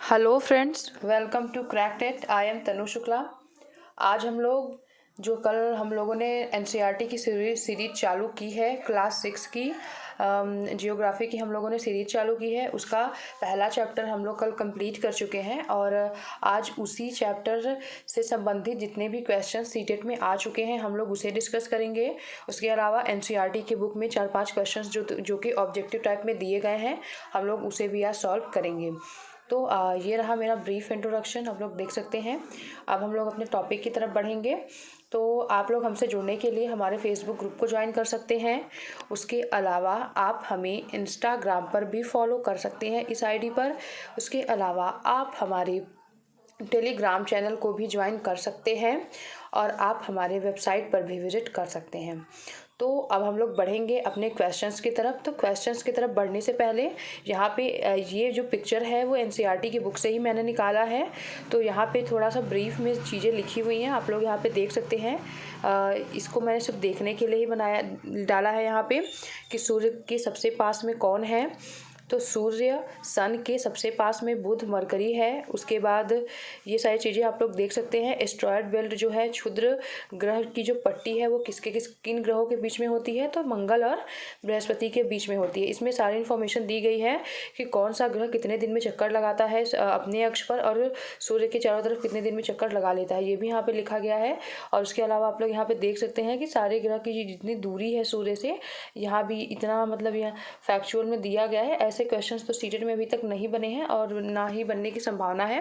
Hello friends, welcome to cracked it. I am Tanu Shukla. आज हम लोग कल हम लोगों ने एनसीईआरटी की सीरीज चालू की है, क्लास 6 की जियोग्राफी की हम लोगों ने सीरीज चालू की है। उसका पहला चैप्टर हम लोग कल कंप्लीट कर चुके हैं और आज उसी चैप्टर से संबंधित जितने भी क्वेश्चन सीटेट में आ चुके हैं हम लोग उसे डिस्कस करेंगे। उसके अलावा एनसीईआरटी की बुक में 4-5 क्वेश्चन जो कि ऑब्जेक्टिव टाइप में दिए गए हैं हम लोग उसे भी आज सॉल्व करेंगे। तो ये रहा मेरा ब्रीफ इंट्रोडक्शन, आप लोग देख सकते हैं। अब हम लोग अपने टॉपिक की तरफ बढ़ेंगे। तो आप लोग हमसे जुड़ने के लिए हमारे फेसबुक ग्रुप को ज्वाइन कर सकते हैं। उसके अलावा आप हमें इंस्टाग्राम पर भी फॉलो कर सकते हैं इस आईडी पर। उसके अलावा आप हमारे टेलीग्राम चैनल को भी ज्वाइन कर सकते हैं और आप हमारे वेबसाइट पर भी विजिट कर सकते हैं। तो अब हम लोग बढ़ेंगे अपने क्वेश्चंस की तरफ। तो क्वेश्चंस की तरफ बढ़ने से पहले यहाँ पे ये जो पिक्चर है वो एनसीईआरटी की बुक से ही मैंने निकाला है। तो यहाँ पे थोड़ा सा ब्रीफ में चीज़ें लिखी हुई हैं, आप लोग यहाँ पे देख सकते हैं। इसको मैंने सिर्फ देखने के लिए ही डाला है यहाँ पे कि सूर्य के सबसे पास में कौन है। तो सूर्य, सन के सबसे पास में बुध, मरकरी है। उसके बाद ये सारी चीज़ें आप लोग देख सकते हैं। एस्ट्रॉयड बेल्ट जो है, क्षुद्र ग्रह की जो पट्टी है वो किन ग्रहों के बीच में होती है, तो मंगल और बृहस्पति के बीच में होती है। इसमें सारी इन्फॉर्मेशन दी गई है कि कौन सा ग्रह कितने दिन में चक्कर लगाता है अपने अक्ष पर और सूर्य के चारों तरफ कितने दिन में चक्कर लगा लेता है, ये भी यहाँ पे लिखा गया है। और उसके अलावा आप लोग यहाँ पे देख सकते हैं कि सारे ग्रह की जितनी दूरी है सूर्य से, यहाँ भी इतना मतलब यहाँ फैक्चुअल में दिया गया है। ऐसे क्वेश्चंस तो सीटेट में अभी तक नहीं बने हैं और ना ही बनने की संभावना है,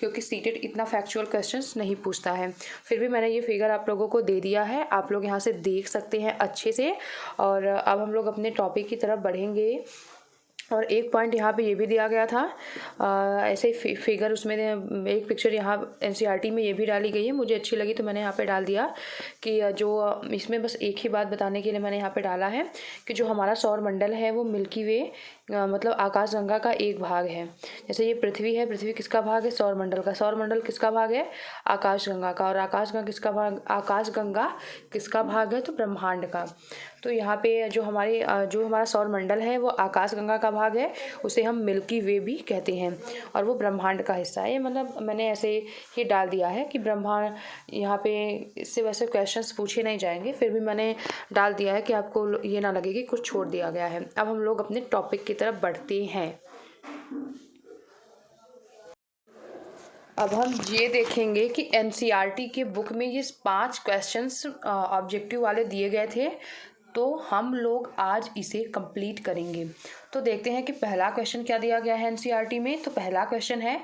क्योंकि सीटेट इतना फैक्चुअल क्वेश्चंस नहीं पूछता है। फिर भी मैंने ये फिगर आप लोगों को दे दिया है, आप लोग यहाँ से देख सकते हैं अच्छे से। और अब हम लोग अपने टॉपिक की तरफ बढ़ेंगे। और एक पॉइंट यहाँ पे ये भी दिया गया था, ऐसे फिगर उसमें एक पिक्चर यहाँ एनसीईआरटी में ये भी डाली गई है, मुझे अच्छी लगी तो मैंने यहाँ पे डाल दिया कि जो इसमें बस एक ही बात बताने के लिए मैंने यहाँ पे डाला है कि जो हमारा सौर मंडल है वो मिल्की वे मतलब आकाशगंगा का एक भाग है। जैसे ये पृथ्वी है, पृथ्वी किसका भाग है? सौर मंडल का। सौर मंडल किसका भाग है? आकाशगंगा का। और आकाशगंगा किसका भाग है? तो ब्रह्मांड का। तो यहाँ पे जो हमारा सौर मंडल है वो आकाशगंगा का भाग है, उसे हम मिल्की वे भी कहते हैं और वो ब्रह्मांड का हिस्सा है। मतलब मैंने ऐसे ही डाल दिया है कि ब्रह्मांड, यहाँ पे इससे वैसे क्वेश्चंस पूछे नहीं जाएंगे, फिर भी मैंने डाल दिया है कि आपको ये ना लगे कि कुछ छोड़ दिया गया है। अब हम लोग अपने टॉपिक की तरफ बढ़ते हैं। अब हम ये देखेंगे कि एनसीईआरटी के बुक में ये 5 क्वेश्चंस ऑब्जेक्टिव वाले दिए गए थे, तो हम लोग आज इसे कंप्लीट करेंगे। तो देखते हैं कि पहला क्वेश्चन क्या दिया गया है एनसीईआरटी में। तो पहला क्वेश्चन है,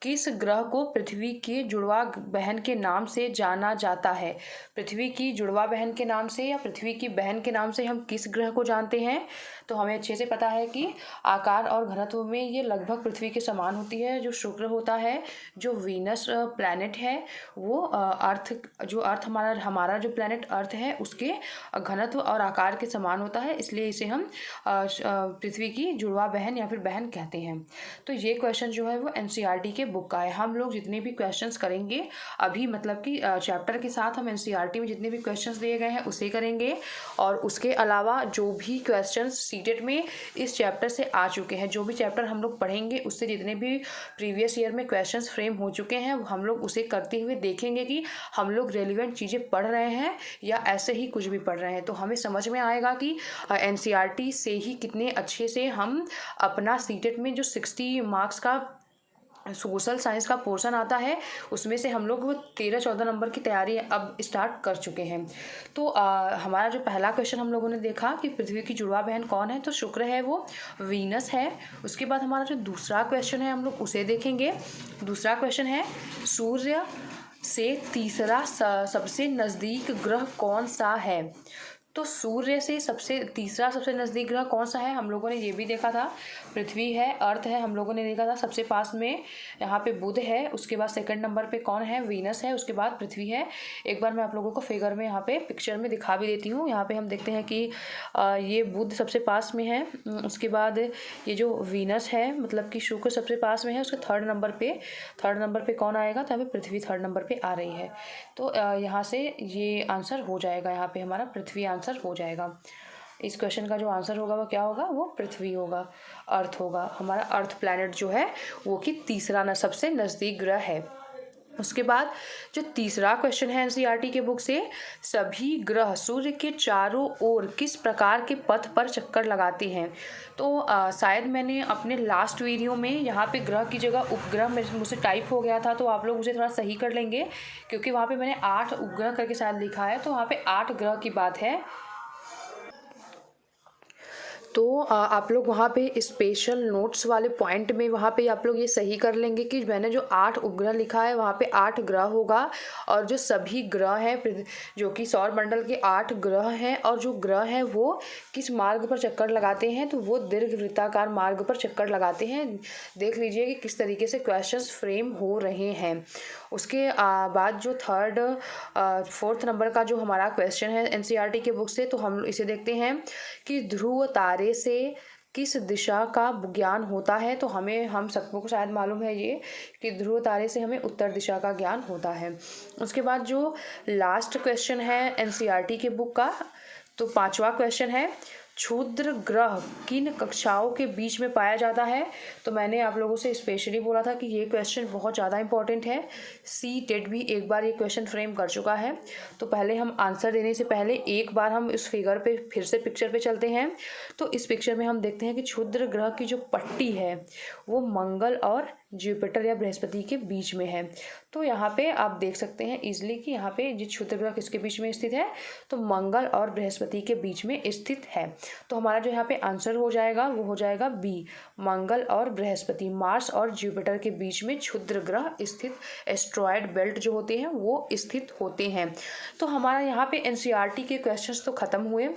किस ग्रह को पृथ्वी की जुड़वा बहन के नाम से जाना जाता है? पृथ्वी की जुड़वा बहन के नाम से या पृथ्वी की बहन के नाम से हम किस ग्रह को जानते हैं? तो हमें अच्छे से पता है कि आकार और घनत्व में ये लगभग पृथ्वी के समान होती है। जो शुक्र होता है, जो वीनस प्लैनेट है, वो अर्थ हमारा जो प्लैनेट अर्थ है उसके घनत्व और आकार के समान होता है, इसलिए इसे हम पृथ्वी की जुड़वा बहन या फिर बहन कहते हैं। तो ये क्वेश्चन जो है वो एनसीईआरटी के बुक का है। हम लोग जितने भी क्वेश्चंस करेंगे अभी, मतलब कि चैप्टर के साथ हम एनसीईआरटी में जितने भी क्वेश्चंस दिए गए हैं उसे करेंगे। और उसके अलावा जो भी क्वेश्चंस सीटेट में इस चैप्टर से आ चुके हैं, जो भी चैप्टर हम लोग पढ़ेंगे उससे जितने भी प्रीवियस ईयर में क्वेश्चंस फ्रेम हो चुके हैं हम लोग उसे करते हुए देखेंगे कि हम लोग रेलिवेंट चीज़ें पढ़ रहे हैं या ऐसे ही कुछ भी पढ़ रहे हैं। तो हमें समझ में आएगा कि एनसीईआरटी से ही कितने अच्छे से हम अपना सीटेट में जो 60 मार्क्स का सोशल साइंस का पोर्शन आता है उसमें से हम लोग 13-14 नंबर की तैयारी अब स्टार्ट कर चुके हैं। तो हमारा जो पहला क्वेश्चन हम लोगों ने देखा कि पृथ्वी की जुड़वा बहन कौन है, तो शुक्र है, वो वीनस है। उसके बाद हमारा जो दूसरा क्वेश्चन है हम लोग उसे देखेंगे। दूसरा क्वेश्चन है, सूर्य से तीसरा सबसे नज़दीक ग्रह कौन सा है? तो सूर्य से तीसरा सबसे नज़दीक ग्रह कौन सा है? हम लोगों ने ये भी देखा था, पृथ्वी है, अर्थ है, हम लोगों ने देखा था सबसे पास में यहाँ पे बुध है। उसके बाद सेकंड नंबर पे कौन है? वीनस है। उसके बाद पृथ्वी है। एक बार मैं आप लोगों को फिगर में यहाँ पे पिक्चर में दिखा भी देती हूँ। यहाँ पे हम देखते हैं कि ये बुध सबसे पास में है। उसके बाद ये जो वीनस है, मतलब कि शुक्र सबसे पास में है, उसके थर्ड नंबर पे कौन आएगा? तो यहाँ पे पृथ्वी थर्ड नंबर पे आ रही है। तो यहाँ से ये आंसर हो जाएगा, यहाँ पे हमारा पृथ्वी आंसर हो जाएगा। इस क्वेश्चन का जो आंसर होगा वो क्या होगा, वो पृथ्वी होगा, अर्थ होगा। हमारा अर्थ प्लैनेट जो है वो कि तीसरा सबसे नज़दीक ग्रह है। उसके बाद जो तीसरा क्वेश्चन है एनसीईआरटी के बुक से, सभी ग्रह सूर्य के चारों ओर किस प्रकार के पथ पर चक्कर लगाते हैं। तो शायद मैंने अपने लास्ट वीडियो में यहाँ पे ग्रह की जगह उपग्रह मुझसे टाइप हो गया था, तो आप लोग मुझे थोड़ा सही कर लेंगे, क्योंकि वहाँ पे मैंने 8 उपग्रह करके शायद लिखा है, तो वहाँ पे 8 ग्रह की बात है। तो आप लोग वहाँ पे स्पेशल नोट्स वाले पॉइंट में वहाँ पे आप लोग ये सही कर लेंगे कि मैंने जो 8 उपग्रह लिखा है वहाँ पे 8 ग्रह होगा, और जो सभी ग्रह हैं जो कि सौर मंडल के 8 ग्रह हैं, और जो ग्रह हैं वो किस मार्ग पर चक्कर लगाते हैं, तो वो दीर्घवृत्ताकार मार्ग पर चक्कर लगाते हैं। देख लीजिए कि किस तरीके से क्वेश्चंस फ्रेम हो रहे हैं। उसके बाद जो फोर्थ नंबर का जो हमारा क्वेश्चन है एनसीईआरटी के बुक से, तो हम इसे देखते हैं कि ध्रुव तारे से किस दिशा का ज्ञान होता है। तो हम सबको को शायद मालूम है ये कि ध्रुव तारे से हमें उत्तर दिशा का ज्ञान होता है। उसके बाद जो लास्ट क्वेश्चन है एनसीईआरटी के बुक का, तो 5वां क्वेश्चन है, क्षुद्र ग्रह किन कक्षाओं के बीच में पाया जाता है। तो मैंने आप लोगों से स्पेशली बोला था कि ये क्वेश्चन बहुत ज़्यादा इंपॉर्टेंट है, CTET भी एक बार ये क्वेश्चन फ्रेम कर चुका है। तो पहले हम आंसर देने से पहले एक बार हम इस फिगर पे फिर से पिक्चर पे चलते हैं। तो इस पिक्चर में हम देखते हैं कि क्षुद्र ग्रह की जो पट्टी है वो मंगल और जुपिटर या बृहस्पति के बीच में है। तो यहाँ पे आप देख सकते हैं इजिली कि यहाँ पे जो क्षुद्र ग्रह किसके बीच में स्थित है, तो मंगल और बृहस्पति के बीच में स्थित है। तो हमारा जो यहाँ पे आंसर हो जाएगा वो हो जाएगा बी, मंगल और बृहस्पति, मार्स और जुपिटर के बीच में क्षुद्र ग्रह स्थित एस्ट्रॉयड बेल्ट जो होते हैं वो स्थित होते हैं। तो हमारा यहाँ पे एनसीईआरटी के क्वेश्चंस तो खत्म हुए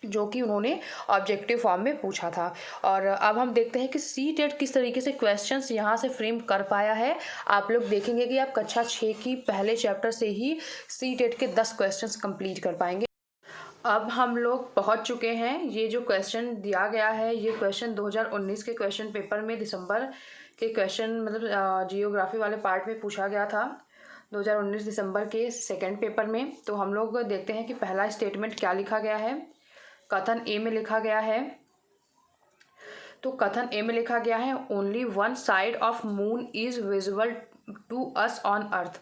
जो कि उन्होंने ऑब्जेक्टिव फॉर्म में पूछा था। और अब हम देखते हैं कि CTET किस तरीके से क्वेश्चंस यहाँ से फ्रेम कर पाया है। आप लोग देखेंगे कि आप कक्षा 6 की पहले चैप्टर से ही CTET के 10 क्वेश्चंस कंप्लीट कर पाएंगे। अब हम लोग पहुँच चुके हैं, ये जो क्वेश्चन दिया गया है ये क्वेश्चन 2019 के क्वेश्चन पेपर में दिसंबर के क्वेश्चन मतलब जियोग्राफी वाले पार्ट में पूछा गया था 2019 दिसंबर के सेकेंड पेपर में। तो हम लोग देखते हैं कि पहला स्टेटमेंट क्या लिखा गया है। कथन ए में लिखा गया है, तो कथन ए में लिखा गया है, only one side of moon is visible to us on earth.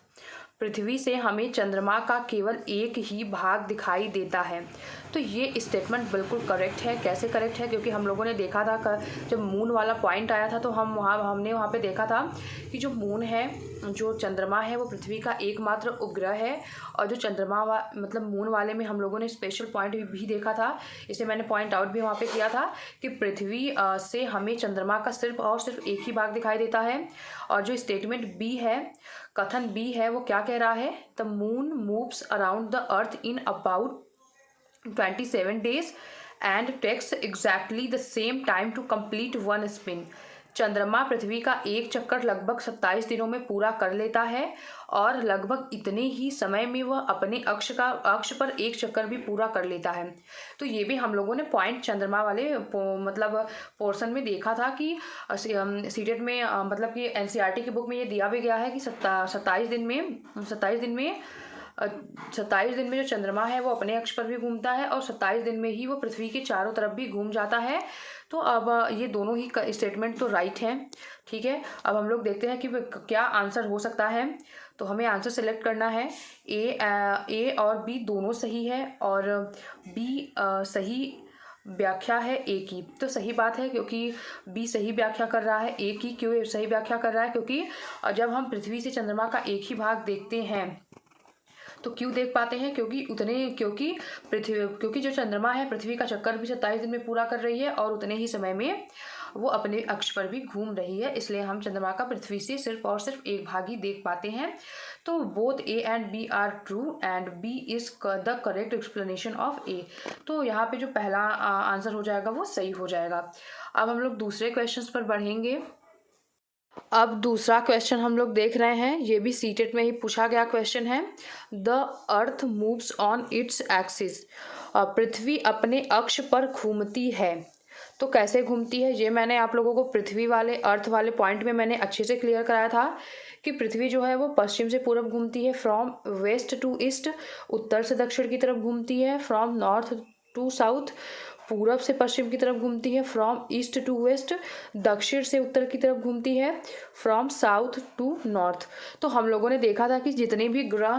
पृथ्वी से हमें चंद्रमा का केवल एक ही भाग दिखाई देता है। तो ये स्टेटमेंट बिल्कुल करेक्ट है। कैसे करेक्ट है, क्योंकि हम लोगों ने देखा था जब मून वाला पॉइंट आया था तो हमने वहाँ पे देखा था कि जो मून है, जो चंद्रमा है, वो पृथ्वी का एकमात्र उपग्रह है। और जो चंद्रमा मतलब मून वाले में हम लोगों ने स्पेशल पॉइंट भी देखा था, इसे मैंने पॉइंट आउट भी वहाँ पे किया था कि पृथ्वी से हमें चंद्रमा का सिर्फ और सिर्फ एक ही भाग दिखाई देता है। और जो स्टेटमेंट बी है, कथन बी है, वो क्या कह रहा है, the moon moves around the earth in about 27 days and takes exactly the same time to complete one spin। चंद्रमा पृथ्वी का एक चक्कर लगभग 27 दिनों में पूरा कर लेता है और लगभग इतने ही समय में वह अपने अक्ष पर एक चक्कर भी पूरा कर लेता है। तो ये भी हम लोगों ने पॉइंट चंद्रमा वाले मतलब पोर्शन में देखा था कि CTET में मतलब कि एनसीईआरटी की बुक में ये दिया भी गया है कि 27 दिन में जो चंद्रमा है वो अपने अक्ष पर भी घूमता है और 27 दिन में ही वो पृथ्वी के चारों तरफ भी घूम जाता है। तो अब ये दोनों ही स्टेटमेंट तो राइट हैं। ठीक है, अब हम लोग देखते हैं कि क्या आंसर हो सकता है। तो हमें आंसर सेलेक्ट करना है। ए और बी दोनों सही है और बी सही व्याख्या है ए की। तो सही बात है, क्योंकि बी सही व्याख्या कर रहा है। ए की क्यों सही व्याख्या कर रहा है, क्योंकि जब हम पृथ्वी से चंद्रमा का एक ही भाग देखते हैं तो क्यों देख पाते हैं, क्योंकि जो चंद्रमा है पृथ्वी का चक्कर भी 27 दिन में पूरा कर रही है और उतने ही समय में वो अपने अक्ष पर भी घूम रही है, इसलिए हम चंद्रमा का पृथ्वी से सिर्फ और सिर्फ एक भाग ही देख पाते हैं। तो both A and B are true and B is the correct explanation of A. तो यहाँ पे जो पहला आंसर हो जाएगा वो सही हो जाएगा। अब हम लोग दूसरे क्वेश्चन पर बढ़ेंगे। अब दूसरा क्वेश्चन हम लोग देख रहे हैं, ये भी CTET में ही पूछा गया क्वेश्चन है। The earth moves on its axis. पृथ्वी अपने अक्ष पर घूमती है। तो कैसे घूमती है, ये मैंने आप लोगों को पृथ्वी वाले अर्थ वाले पॉइंट में मैंने अच्छे से क्लियर कराया था कि पृथ्वी जो है वो पश्चिम से पूरब घूमती है, फ्रॉम वेस्ट टू ईस्ट, उत्तर से दक्षिण की तरफ घूमती है, फ्रॉम नॉर्थ टू साउथ, पूरब से पश्चिम की तरफ घूमती है। फ्रॉम ईस्ट टू वेस्ट, दक्षिण से उत्तर की तरफ घूमती है। From south to north. तो हम लोगों ने देखा था कि जितने भी ग्रह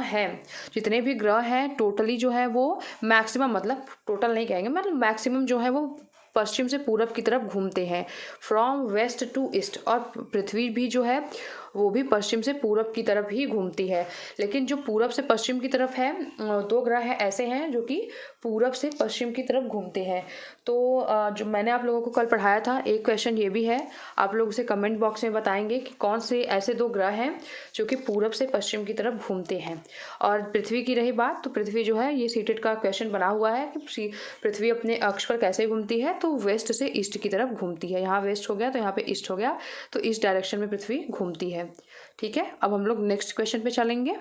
हैं टोटली जो है वो मैक्सिमम, मतलब टोटल नहीं कहेंगे, मतलब मैक्सिमम जो है वो पश्चिम से पूरब की तरफ घूमते हैं। फ्रॉम वेस्ट टू ईस्ट, और पृथ्वी भी जो है वो भी पश्चिम से पूरब की तरफ ही घूमती है। लेकिन जो पूरब से पश्चिम की तरफ है, 2 ग्रह हैं ऐसे हैं जो कि पूरब से पश्चिम की तरफ घूमते हैं। तो जो मैंने आप लोगों को कल पढ़ाया था, एक क्वेश्चन ये भी है, आप लोग उसे कमेंट बॉक्स में बताएंगे कि कौन से ऐसे 2 ग्रह हैं जो कि पूरब से पश्चिम की तरफ घूमते हैं। और पृथ्वी की रही बात, तो पृथ्वी जो है ये सीटेड का क्वेश्चन बना हुआ है कि पृथ्वी अपने अक्ष पर कैसे घूमती है, तो वेस्ट से ईस्ट की तरफ घूमती है। यहाँ वेस्ट हो गया तो यहाँ पे ईस्ट हो गया, तो इस डायरेक्शन में पृथ्वी घूमती है। ठीक है, अब हम लोग नेक्स्ट क्वेश्चन पे चलेंगे।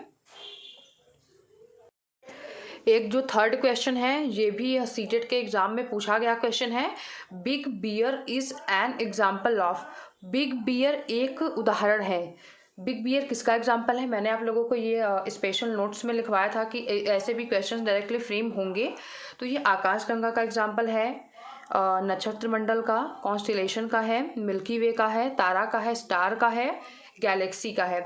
एक जो थर्ड क्वेश्चन है, ये भी सीटेट के एग्जाम में पूछा गया क्वेश्चन है। Big bear is an example of. Big bear एक उदाहरण है। बिग बियर किसका एग्जाम्पल है? मैंने आप लोगों को ये स्पेशल नोट्स में लिखवाया था कि ऐसे भी क्वेश्चन डायरेक्टली फ्रेम होंगे। तो ये आकाशगंगा का एग्जाम्पल है, नक्षत्र मंडल का, कॉन्स्टिलेशन का है, मिल्की वे का है, तारा का है, स्टार का है, गैलेक्सी का है।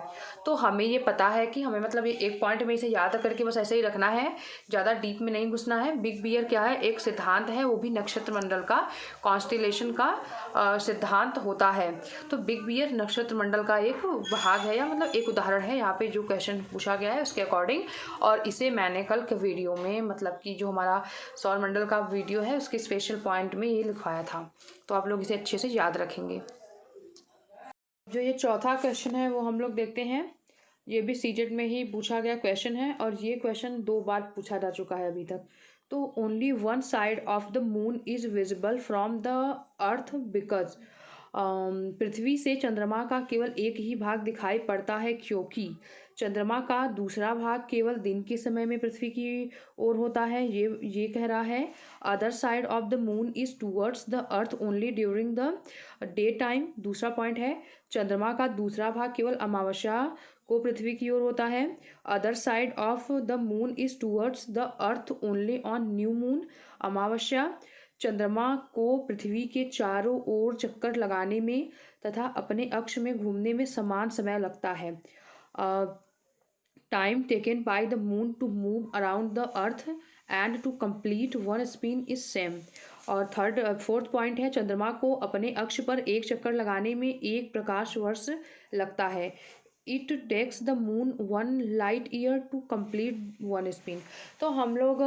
तो हमें ये पता है कि हमें मतलब ये एक पॉइंट में इसे याद करके बस ऐसे ही रखना है, ज़्यादा डीप में नहीं घुसना है। बिग बियर क्या है? एक सिद्धांत है, वो भी नक्षत्र मंडल का, कॉन्स्टिलेशन का सिद्धांत होता है। तो बिग बियर नक्षत्र मंडल का एक भाग है, या मतलब एक उदाहरण है यहाँ पे जो क्वेश्चन पूछा गया है उसके अकॉर्डिंग। और इसे मैंने कल के वीडियो में, मतलब कि जो हमारा सौर मंडल का वीडियो है उसके स्पेशल पॉइंट में ये लिखवाया था। तो आप लोग इसे अच्छे से याद रखेंगे। जो ये चौथा क्वेश्चन है वो हम लोग देखते हैं। ये भी सीटेट में ही पूछा गया क्वेश्चन है, और ये क्वेश्चन 2 बार पूछा जा चुका है अभी तक। तो only one side of the moon is visible from the earth because, पृथ्वी से चंद्रमा का केवल एक ही भाग दिखाई पड़ता है क्योंकि चंद्रमा का दूसरा भाग केवल दिन के समय में पृथ्वी की ओर होता है। ये कह रहा है। Other side of the moon is towards the earth only during the day time. दूसरा पॉइंट है, चंद्रमा का दूसरा भाग केवल अमावस्या को पृथ्वी की ओर होता है। Other side of the moon is towards the earth only on new moon. अमावस्या चंद्रमा को पृथ्वी के चारों ओर चक्कर लगाने में तथा अपने अक्ष में घूमने में समान समय लगता है। Time taken by the moon to move around the earth and to complete one spin is same. और फोर्थ पॉइंट है, चंद्रमा को अपने अक्ष पर एक चक्कर लगाने में 1 प्रकाश वर्ष लगता है। It takes the moon 1 light year to complete one spin. तो हम लोग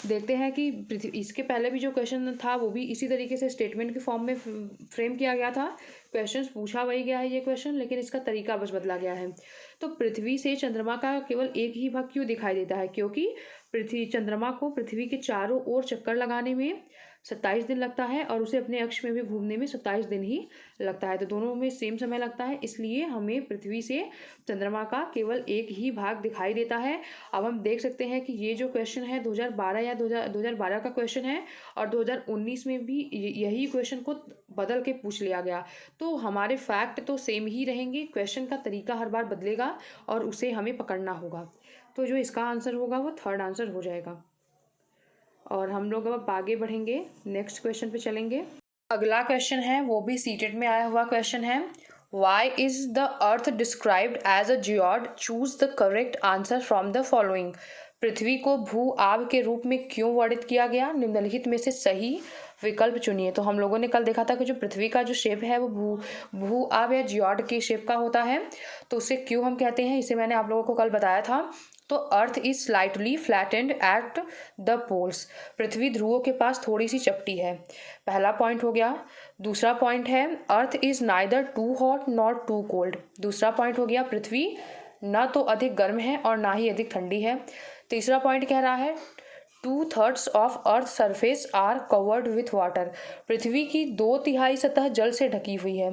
देखते हैं कि इसके पहले भी जो क्वेश्चन था वो भी इसी तरीके से स्टेटमेंट के फॉर्म में फ्रेम किया गया था। क्वेश्चन पूछा वही गया है ये क्वेश्चन, लेकिन इसका तरीका बस बदला गया है। तो पृथ्वी से चंद्रमा का केवल एक ही भाग क्यों दिखाई देता है? क्योंकि चंद्रमा को पृथ्वी के चारों ओर चक्कर लगाने में 27 दिन लगता है, और उसे अपने अक्ष में भी घूमने में 27 दिन ही लगता है। तो दोनों में सेम समय लगता है, इसलिए हमें पृथ्वी से चंद्रमा का केवल एक ही भाग दिखाई देता है। अब हम देख सकते हैं कि ये जो क्वेश्चन है 2012 या 2012 का क्वेश्चन है, और 2019 में भी यही क्वेश्चन को बदल के पूछ लिया गया। तो हमारे फैक्ट तो सेम ही रहेंगे, क्वेश्चन का तरीका हर बार बदलेगा और उसे हमें पकड़ना होगा। तो जो इसका आंसर होगा वो थर्ड आंसर हो जाएगा। और हम लोग अब आगे बढ़ेंगे, नेक्स्ट क्वेश्चन पे चलेंगे। अगला क्वेश्चन है, वो भी सीटेट में आया हुआ क्वेश्चन है। Why is the earth described as a geoid? Choose the correct answer from the following. पृथ्वी को भू आब के रूप में क्यों वर्णित किया गया? निम्नलिखित में से सही विकल्प चुनिए। तो हम लोगों ने कल देखा था कि जो पृथ्वी का जो शेप है वो भू आब या जियोड की शेप का होता है। तो उसे क्यों हम कहते हैं, इसे मैंने आप लोगों को कल बताया था। तो earth is slightly flattened at the poles. पृथ्वी ध्रुवों के पास थोड़ी सी चपटी है, पहला पॉइंट हो गया। दूसरा पॉइंट है, earth is neither too hot not too cold. दूसरा पॉइंट हो गया, पृथ्वी न तो अधिक गर्म है और ना ही अधिक ठंडी है। तीसरा पॉइंट कह रहा है, 2/3 of earth surface are covered with water. पृथ्वी की 2/3 सतह जल से ढकी हुई है।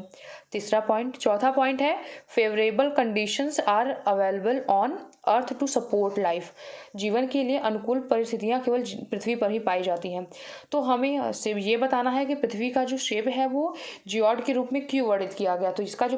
तीसरा पॉइंट। चौथा पॉइंट है favourable conditions are available on earth to support life. जीवन के लिए अनुकूल परिस्थितियाँ केवल पृथ्वी पर ही पाई जाती हैं। तो हमें सिर्फ ये बताना है कि पृथ्वी का जो शेप है वो जियोड के रूप में क्यों वर्णित किया गया। तो जिसका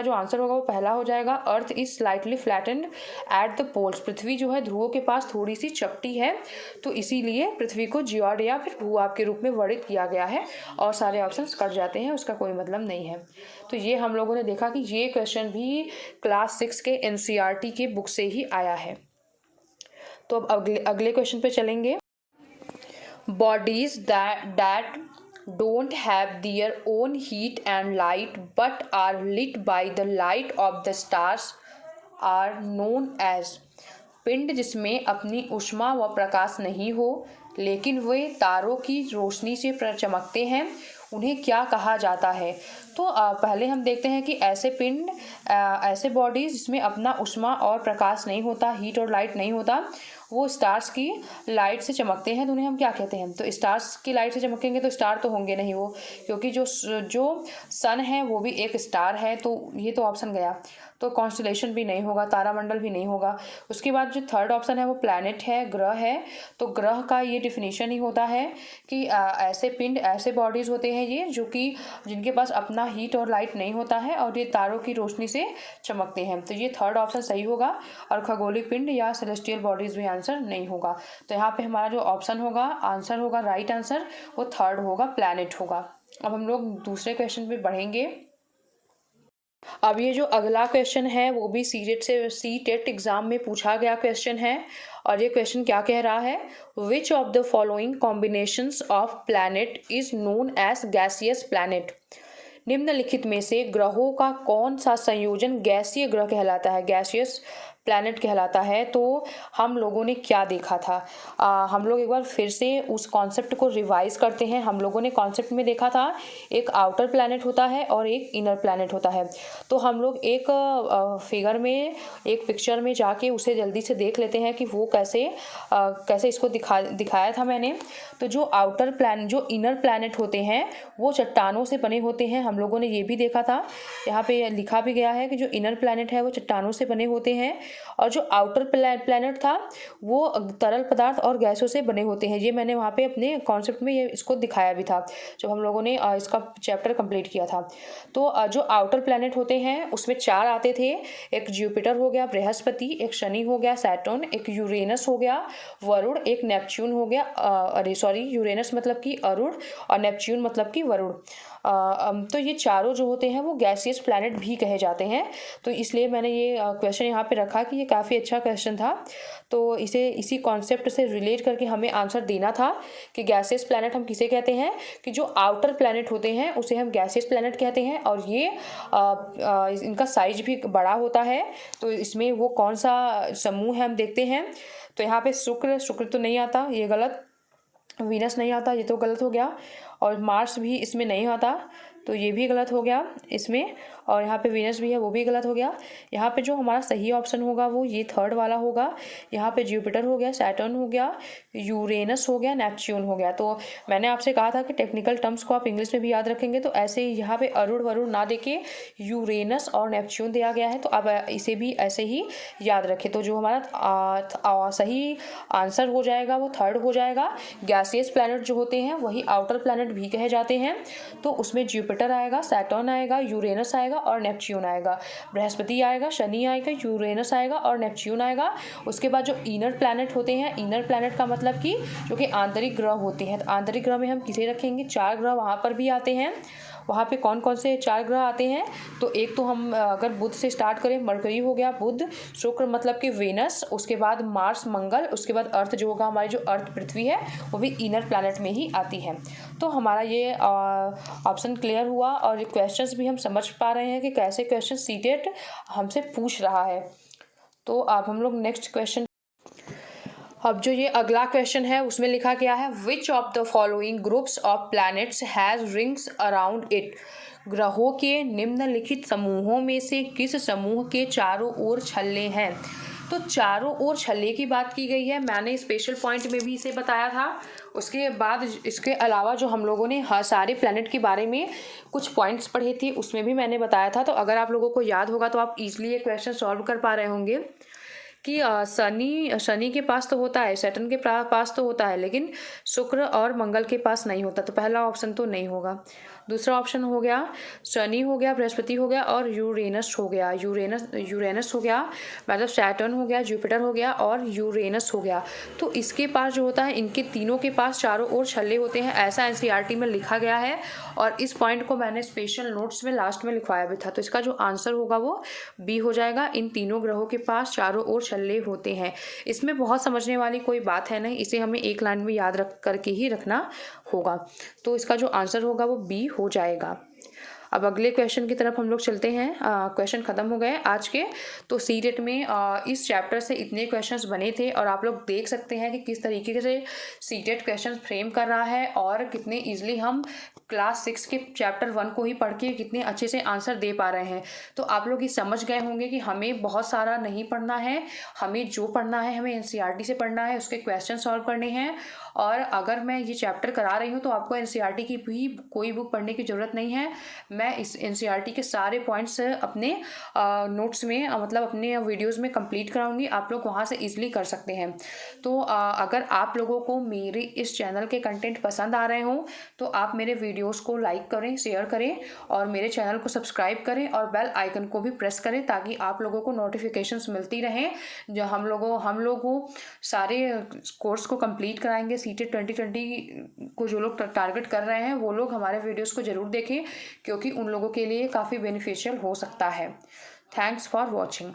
जो आंसर होगा वो पहला हो जाएगा, earth is slightly flattened at the poles. पृथ्वी जो है ध्रुवों के पास थोड़ी सी चपटी है, तो इसीलिए पृथ्वी को जियोड या फिर भूभाग के रूप में वर्णित किया गया है। और सारे ऑप्शन कट जाते हैं, उसका कोई मतलब नहीं है। तो ये हम लोगों ने देखा कि ये क्वेश्चन भी क्लास 6 के एनसीईआरटी के बुक से ही आया है। तो अब अगले क्वेश्चन पे चलेंगे। Bodies that don't have their own heat and light but are lit by the light of the stars are known as। पिंड जिसमें अपनी ऊष्मा व प्रकाश नहीं हो लेकिन वे तारों की रोशनी से चमकते हैं, उन्हें क्या कहा जाता है। तो पहले हम देखते हैं कि ऐसे पिंड, ऐसे बॉडीज जिसमें अपना ऊष्मा और प्रकाश नहीं होता, हीट और लाइट नहीं होता, वो स्टार्स की लाइट से चमकते हैं, तो उन्हें हम क्या कहते हैं। तो स्टार्स की लाइट से चमकेंगे तो स्टार तो होंगे नहीं वो, क्योंकि जो सन है वो भी एक स्टार है, तो ये तो ऑप्शन गया। तो कॉन्स्टलेशन भी नहीं होगा, तारामंडल भी नहीं होगा। उसके बाद जो थर्ड ऑप्शन है वो प्लैनेट है, ग्रह है। तो ग्रह का ये डिफिनीशन ही होता है कि ऐसे पिंड, ऐसे बॉडीज होते हैं ये जो कि जिनके पास अपना हीट और लाइट नहीं होता है और ये तारों की रोशनी से चमकते हैं। तो ये थर्ड ऑप्शन सही होगा। और खगोलीय पिंड या सेलेस्टियल बॉडीज भी आंसर नहीं होगा। तो यहाँ पे हमारा जो ऑप्शन होगा, आंसर होगा, राइट आंसर वो थर्ड होगा, प्लैनेट होगा। अब हम लोग दूसरे क्वेश्चन पे बढ़ेंगे। अब ये जो अगला क्वेश्चन है वो भी सीटेट एग्जाम में पूछा गया क्वेश्चन है। और ये क्वेश्चन क्या कह रहा है, which of the following combinations of planet is known as gaseous planet. निम्नलिखित में से ग्रहों का कौन सा संयोजन गैसीय ग्रह कहलाता है, गैसियस प्लैनेट कहलाता है। तो हम लोगों ने क्या देखा था, हम लोग एक बार फिर से उस कॉन्सेप्ट को रिवाइज करते हैं। हम लोगों ने कॉन्सेप्ट में देखा था एक आउटर प्लैनेट होता है और एक इनर प्लैनेट होता है। तो हम लोग एक फिगर में, एक पिक्चर में जाके उसे जल्दी से देख लेते हैं कि वो कैसे इसको दिखाया था मैंने। तो जो जो इनर प्लैनेट होते हैं वो चट्टानों से बने होते हैं। हम लोगों ने ये भी देखा था, यहाँ पे लिखा भी गया है कि जो इनर प्लैनेट है वो चट्टानों से बने होते हैं और जो आउटर प्लैनेट था वो तरल पदार्थ और गैसों से बने होते हैं। ये मैंने वहाँ पे अपने कॉन्सेप्ट में ये इसको दिखाया भी था जब हम लोगों ने इसका चैप्टर कंप्लीट किया था। तो जो आउटर प्लैनेट होते हैं उसमें 4 आते थे, एक जुपिटर हो गया, बृहस्पति, एक शनि हो गया, सैटर्न, एक यूरेनस हो गया, वरुण, एक नेपच्यून हो गया। यूरेनस मतलब कि अरुण और नेपच्यून मतलब कि वरुण। तो ये चारों जो होते हैं वो गैसियस प्लैनेट भी कहे जाते हैं। तो इसलिए मैंने ये क्वेश्चन यहाँ पे रखा कि ये काफ़ी अच्छा क्वेश्चन था। तो इसी कॉन्सेप्ट से रिलेट करके हमें आंसर देना था कि गैसियस प्लैनेट हम किसे कहते हैं, कि जो आउटर प्लैनेट होते हैं उसे हम गैसियस प्लैनेट कहते हैं और ये इनका साइज भी बड़ा होता है। तो इसमें वो कौन सा समूह है हम देखते हैं। तो यहाँ पे शुक्र तो नहीं आता, ये गलत। वीनस नहीं आता, ये तो गलत हो गया। और मार्स भी इसमें नहीं आता, तो ये भी गलत हो गया इसमें। और यहाँ पे वीनस भी है, वो भी गलत हो गया। यहाँ पे जो हमारा सही ऑप्शन होगा वो ये थर्ड वाला होगा। यहाँ पे जुपिटर हो गया, सैटर्न हो गया, यूरेनस हो गया, नेपच्यून हो गया। तो मैंने आपसे कहा था कि टेक्निकल टर्म्स को आप इंग्लिश में भी याद रखेंगे, तो ऐसे ही यहाँ पे अरुण वरुण ना देके यूरेनस और नेपच्यून दिया गया है, तो अब इसे भी ऐसे ही याद रखें। तो जो हमारा सही आंसर हो जाएगा वो थर्ड हो जाएगा। गैसियस प्लैनेट जो होते हैं वही आउटर प्लैनेट भी कहे जाते हैं। तो उसमें जुपिटर आएगा, सैटर्न आएगा, यूरेनस आएगा और नेपच्यून आएगा, बृहस्पति आएगा, शनि आएगा, यूरेनस आएगा और नेपच्यून आएगा। उसके बाद जो इनर प्लैनेट होते हैं, इनर प्लैनेट का मतलब कि जो कि आंतरिक ग्रह होते हैं, तो आंतरिक ग्रह में हम किसे रखेंगे, 4 ग्रह वहाँ पर भी आते हैं। वहाँ पे कौन कौन से 4 ग्रह आते हैं, तो एक तो हम अगर बुध से स्टार्ट करें, मरकरी हो गया, बुध, शुक्र मतलब कि वेनस, उसके बाद मार्स, मंगल, उसके बाद अर्थ जो होगा, हमारी जो अर्थ पृथ्वी है वो भी इनर प्लैनेट में ही आती है। तो हमारा ये ऑप्शन क्लियर हुआ और ये क्वेश्चंस भी हम समझ पा रहे हैं कि कैसे क्वेश्चन सीटेट हमसे पूछ रहा है। तो अब हम लोग नेक्स्ट क्वेश्चन। अब जो ये अगला क्वेश्चन है उसमें लिखा गया है, which of the following groups of planets has rings around it. ग्रहों के निम्नलिखित समूहों में से किस समूह के चारों ओर छल्ले हैं। तो चारों ओर छल्ले की बात की गई है, मैंने स्पेशल पॉइंट में भी इसे बताया था। उसके बाद इसके अलावा जो हम लोगों ने सारे प्लैनेट के बारे में कुछ पॉइंट्स पढ़े थे उसमें भी मैंने बताया था। तो अगर आप लोगों को याद होगा तो आप इजीली ये क्वेश्चन सॉल्व कर पा रहे होंगे कि शनि के पास तो होता है, सैटर्न के पास तो होता है, लेकिन शुक्र और मंगल के पास नहीं होता। तो पहला ऑप्शन तो नहीं होगा। दूसरा ऑप्शन हो गया शनि हो गया, बृहस्पति हो गया और यूरेनस हो गया। यूरेनस हो गया मतलब सैटर्न हो गया, जुपिटर हो गया और यूरेनस हो गया। तो इसके पास जो होता है, इनके तीनों के पास चारों ओर छल्ले होते हैं, ऐसा एनसीईआरटी में लिखा गया है। और इस पॉइंट को मैंने स्पेशल नोट्स में लास्ट में लिखवाया भी था। तो इसका जो आंसर होगा वो बी हो जाएगा। इन तीनों ग्रहों के पास चारों ओर छल्ले होते हैं। इसमें बहुत समझने वाली कोई बात है नहीं, इसे हमें एक लाइन में याद रख करके ही रखना होगा। तो इसका जो आंसर होगा वो बी हो जाएगा। अब अगले क्वेश्चन की तरफ हम लोग चलते हैं। क्वेश्चन खत्म हो गए आज के। तो सीटेट में इस चैप्टर से इतने क्वेश्चंस बने थे और आप लोग देख सकते हैं कि किस तरीके से सीटेट क्वेश्चन फ्रेम कर रहा है और कितने इजीली हम क्लास 6 के चैप्टर 1 को ही पढ़ के कितने अच्छे से आंसर दे पा रहे हैं। तो आप लोग ये समझ गए होंगे कि हमें बहुत सारा नहीं पढ़ना है, हमें जो पढ़ना है हमें एनसीईआरटी से पढ़ना है, उसके क्वेश्चन सॉल्व करने हैं। और अगर मैं ये चैप्टर करा रही हूँ तो आपको एनसीईआरटी की भी कोई बुक पढ़ने की ज़रूरत नहीं है। मैं इस एनसीईआरटी के सारे पॉइंट्स अपने नोट्स में मतलब अपने वीडियोस में कंप्लीट कराऊंगी, आप लोग वहाँ से इजीली कर सकते हैं। तो अगर आप लोगों को मेरे इस चैनल के कंटेंट पसंद आ रहे हों तो आप मेरे वीडियोस को लाइक करें, शेयर करें और मेरे चैनल को सब्सक्राइब करें और बेल आइकन को भी प्रेस करें ताकि आप लोगों को नोटिफिकेशंस मिलती रहें। जो हम लोगों सारे कोर्स को कंप्लीट कराएंगे। सीटेट 2020 को जो लोग टारगेट कर रहे हैं वो लोग हमारे वीडियोस को ज़रूर देखें क्योंकि उन लोगों के लिए काफ़ी बेनिफिशियल हो सकता है। Thanks for watching.